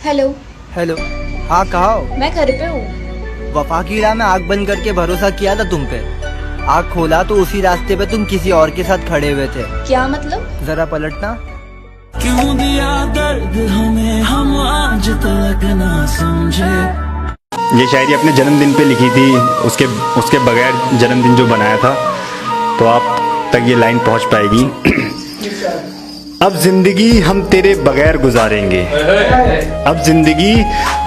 Hello. Hello. हाँ कहाँ हो? मैं घर पे हूँ। वफा की राह में आँख बंद करके भरोसा किया था तुम पे। आँख खोला तो उसी रास्ते पे तुम किसी और के साथ खड़े हुए थे। क्या मतलब? जरा पलटना। क्यों दिया दर्द हमें, हम आज तक ना समझे। ये शायरी अपने जन्मदिन पे लिखी थी, उसके बगैर जन्मदिन जो बनाया था, तो आप तक ये लाइन पहुंच पाएगी। अब जिंदगी हम तेरे बगैर गुजारेंगे, अब जिंदगी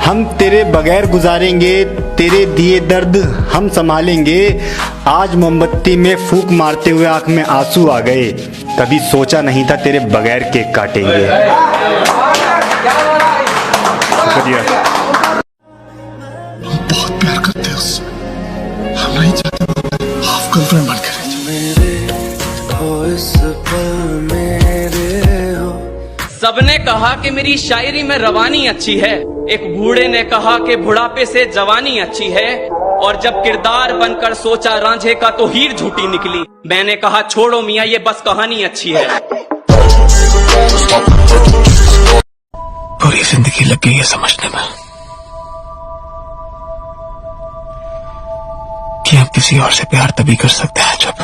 हम तेरे बगैर गुजारेंगे, तेरे दिए दर्द हम संभालेंगे। आज मोमबत्ती में फूंक मारते हुए आंख में आंसू आ गए, कभी सोचा नहीं था तेरे बगैर केक काटेंगे। शुक्रिया। हम बहुत प्यार करते हैं उससे, हम नहीं चाहते हाफ गर्लफ्रेंड बन के सबने कहा कि मेरी शायरी में रवानी अच्छी है, एक बूढ़े ने कहा कि बुढ़ापे से जवानी अच्छी है, और जब किरदार बनकर सोचा रांझे का तो हीर झूठी निकली। मैंने कहा छोड़ो मियाँ ये बस कहानी अच्छी है। पूरी जिंदगी लग गई है समझने में कि हम किसी और से प्यार तभी कर सकते हैं जब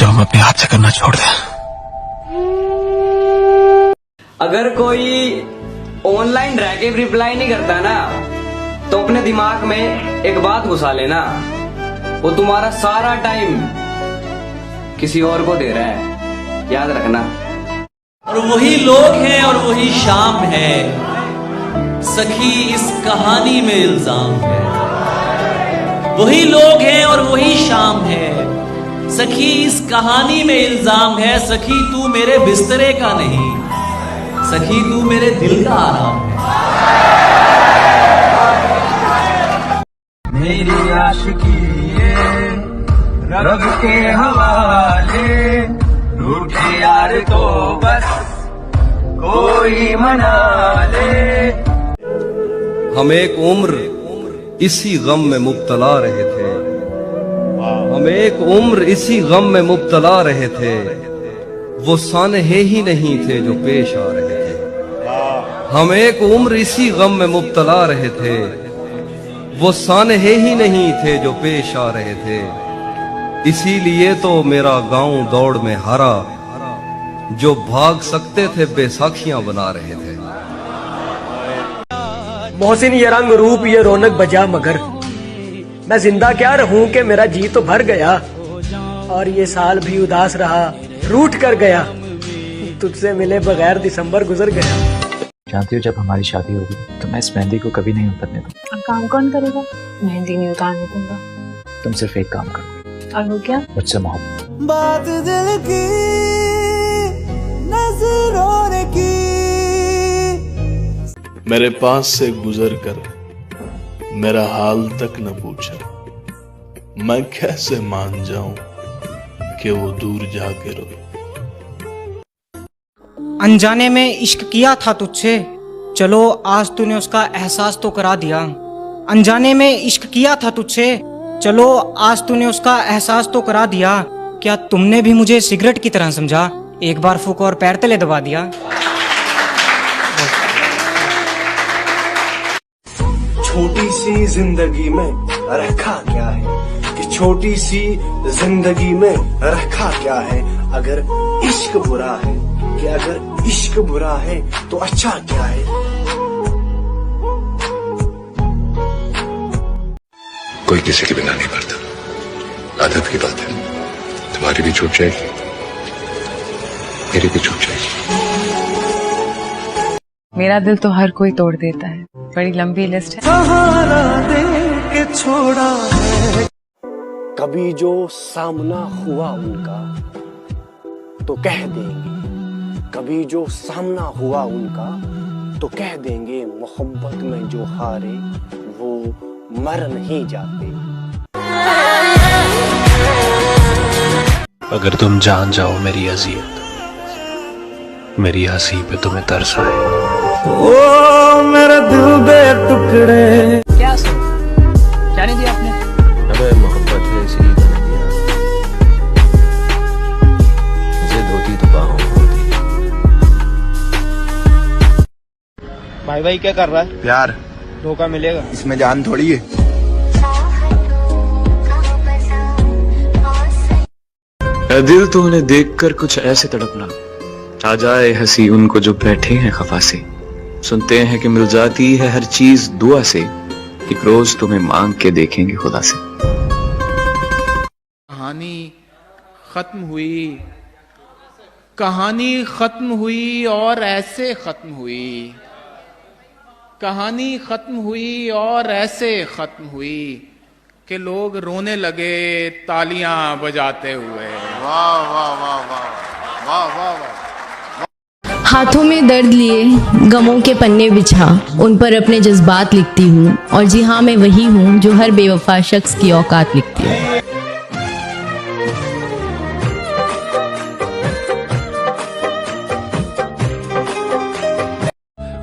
हम अपने हाथ से करना छोड़ दें। अगर कोई ऑनलाइन रह के रिप्लाई नहीं करता ना, तो अपने दिमाग में एक बात घुसा लेना, वो तुम्हारा सारा टाइम किसी और को दे रहा है, याद रखना। और वही लोग हैं और वही शाम है, सखी इस कहानी में इल्जाम है। वही लोग हैं और वही शाम है, सखी इस कहानी में इल्जाम है। सखी तू मेरे बिस्तरे का नहीं, सखी तू मेरे दिल का आराम है। मेरी आशिकी रब के हवाले, रूठे यार तो बस कोई मना ले। हम एक उम्र इसी गम में मुब्तला रहे थे, हम एक उम्र इसी गम में मुब्तला रहे थे, वो सानहे ही नहीं थे जो पेश आ रहे थे। हम एक उम्र इसी गम में मुब्तला रहे थे, वो सानहे ही नहीं थे जो पेश आ रहे थे। इसीलिए तो मेरा गांव दौड़ में हारा, जो भाग सकते थे बेसाखियां बना रहे थे। मोहसिन ये रंग रूप ये रौनक बजा, मगर मैं जिंदा क्या रहूं कि मेरा जी तो भर गया, और ये साल भी उदास रहा रूठ कर गया, तुझसे मिले बगैर दिसंबर गुजर गया। जानती हो जब हमारी शादी होगी तो मैं इस मेहंदी को कभी नहीं उतरने दूंगा। काम कौन करेगा? मेहंदी नहीं उतारने दूंगा। तुम सिर्फ एक काम करो। और वो क्या? मुझसे मोहब्बत। बात दिल की नजरों ने की। मेरे पास से गुजर कर मेरा हाल तक न पूछा, मैं कैसे मान जाऊं कि वो दूर जाके रो। अनजाने में इश्क किया था तुझसे, चलो आज तूने उसका एहसास तो करा दिया। अनजाने में इश्क किया था तुझसे, चलो आज तूने उसका एहसास तो करा दिया। क्या तुमने भी मुझे सिगरेट की तरह समझा, एक बार फूंका और पैर तले दबा दिया। छोटी सी जिंदगी में रखा क्या है, कि छोटी सी जिंदगी में रखा क्या है। अगर इश्क बुरा है, कि अगर इश्क बुरा है तो अच्छा क्या है। कोई किसी के बिना नहीं मरता, आदत की बात है। तुम्हारी भी छूट जाएगी, मेरी भी छूट जाएगी। मेरा दिल तो हर कोई तोड़ देता है, बड़ी लंबी लिस्ट है। सहारा दे के छोड़ा है। कभी जो सामना हुआ उनका तो कह देंगे, कभी जो सामना हुआ उनका तो कह देंगे, मोहब्बत में जो हारे वो मर नहीं जाते। अगर तुम जान जाओ मेरी अज़ियत, मेरी हंसी पे तुम्हें तरस आए। ओ मेरा दिल दे टुकड़े। क्या जाने दिया आपने? अबे मोहब्बत है इसलिए दिया, मुझे धोती तो बाहों भाई भाई क्या कर रहा है? प्यार। धोखा मिलेगा? इसमें जान थोड़ी है। ऐ दिल तो उन्हें देखकर कुछ ऐसे तड़पना, आ जाए हंसी उनको जो बैठे हैं खफा से। सुनते हैं कि मिल जाती है हर चीज दुआ से, एक रोज तुम्हें मांग के देखेंगे खुदा से। कहानी खत्म हुई, कहानी खत्म हुई और ऐसे खत्म हुई, कहानी खत्म हुई और ऐसे खत्म हुई कि लोग रोने लगे तालियां बजाते हुए। वाह वाह वाह वाह वाह वाह वाह। हाथों में दर्द लिए गमों के पन्ने बिछा, उन पर अपने जज्बात लिखती हूँ। और जी हाँ, मैं वही हूँ जो हर बेवफा शख्स की औकात लिखती है।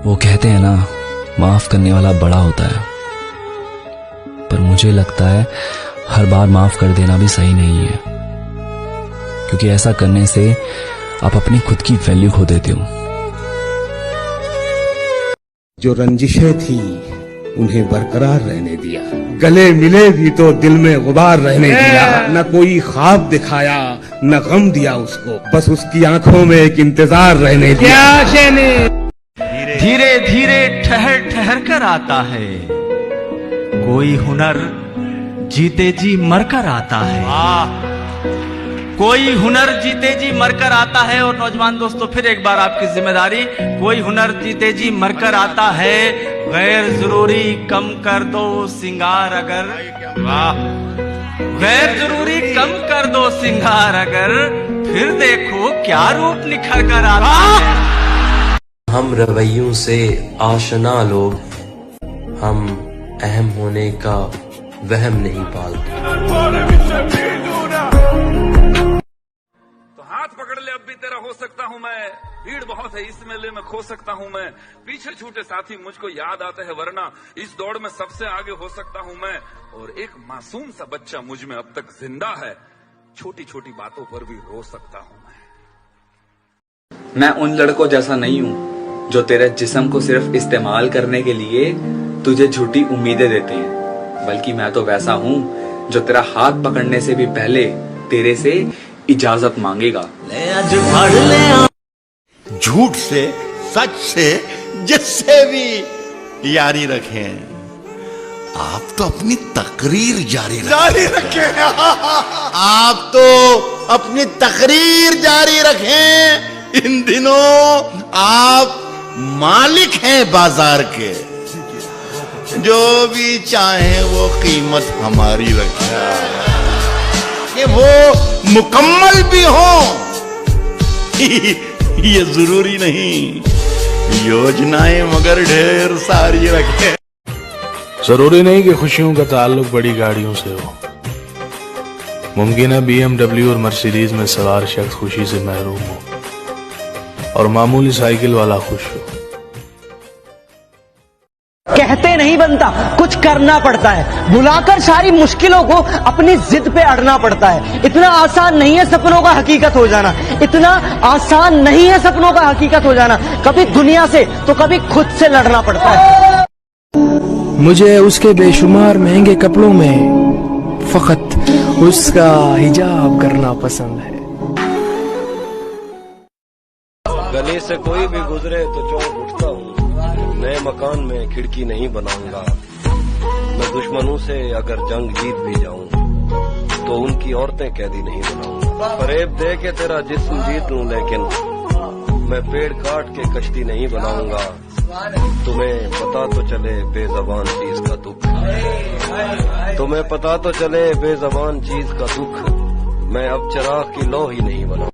वो कहते हैं ना, माफ करने वाला बड़ा होता है, पर मुझे लगता है हर बार माफ कर देना भी सही नहीं है, क्योंकि ऐसा करने से आप अपनी खुद की वैल्यू खो देते हो। जो रंजिशें थी उन्हें बरकरार रहने दिया, गले मिले भी तो दिल में गुबार रहने दिया। न कोई ख्वाब दिखाया न गम दिया उसको, बस उसकी आंखों में एक इंतजार रहने दिया। धीरे धीरे ठहर ठहर कर आता है, कोई हुनर जीते जी मरकर आता है। कोई हुनर जीते जी मरकर आता है। और नौजवान दोस्तों, फिर एक बार आपकी जिम्मेदारी, कोई हुनर जीते जी मरकर आता है, गैर जरूरी कम कर दो सिंगार अगर, वाह, गैर जरूरी कम कर दो सिंगार अगर, फिर देखो क्या रूप निखर कर आता है। हम रवैयों से आशना लोग, हम अहम होने का वहम नहीं पालते। तो हाथ पकड़ ले, अब भी तेरा हो सकता हूँ मैं, भीड़ बहुत है इस मेले में खो सकता हूँ मैं, पीछे छूटे साथी मुझको याद आते हैं वरना इस दौड़ में सबसे आगे हो सकता हूँ मैं। और एक मासूम सा बच्चा मुझ में अब तक जिंदा है, छोटी छोटी बातों पर भी रो सकता हूँ मैं उन लड़कों जैसा नहीं हूँ जो तेरे जिस्म को सिर्फ इस्तेमाल करने के लिए तुझे झूठी उम्मीदें देते हैं, बल्कि मैं तो वैसा हूँ जो तेरा हाथ पकड़ने से भी पहले तेरे से इजाजत मांगेगा। झूठ से, सच से, जिससे भी यारी रखें, आप तो अपनी तकरीर जारी रखें। आप तो अपनी तकरीर जारी रखें। इन दिनों आप मालिक हैं बाजार के, जो भी चाहे वो कीमत हमारी रखें, कि वो मुकम्मल भी हो ये जरूरी नहीं, योजनाएं मगर ढेर सारी रखें। जरूरी नहीं कि खुशियों का ताल्लुक बड़ी गाड़ियों से हो, मुमकिन है BMW और मर्सिडीज में सवार शख्स खुशी से महरूम हो और मामूली साइकिल वाला खुश हो। कहते नहीं बनता, कुछ करना पड़ता है, बुलाकर सारी मुश्किलों को अपनी जिद पे अड़ना पड़ता है। इतना आसान नहीं है सपनों का हकीकत हो जाना, इतना आसान नहीं है सपनों का हकीकत हो जाना। कभी दुनिया से तो कभी खुद से लड़ना पड़ता है। मुझे उसके बेशुमार महंगे कपड़ों में फकत उसका हिजाब करना पसंद है। गली से कोई भी गुजरे तो चौंक उठता हूँ, नए मकान में खिड़की नहीं बनाऊंगा। मैं दुश्मनों से अगर जंग जीत भी जाऊं तो उनकी औरतें कैदी नहीं बनाऊंगा। फरेब दे के तेरा जिस्म जीत लूं, लेकिन मैं पेड़ काट के कश्ती नहीं बनाऊंगा। तुम्हें पता तो चले बेज़बान चीज का दुख, तुम्हें पता तो चले बेज़बान चीज का दुख। मैं अब चिराग की लौ ही नहीं बनाऊंगा।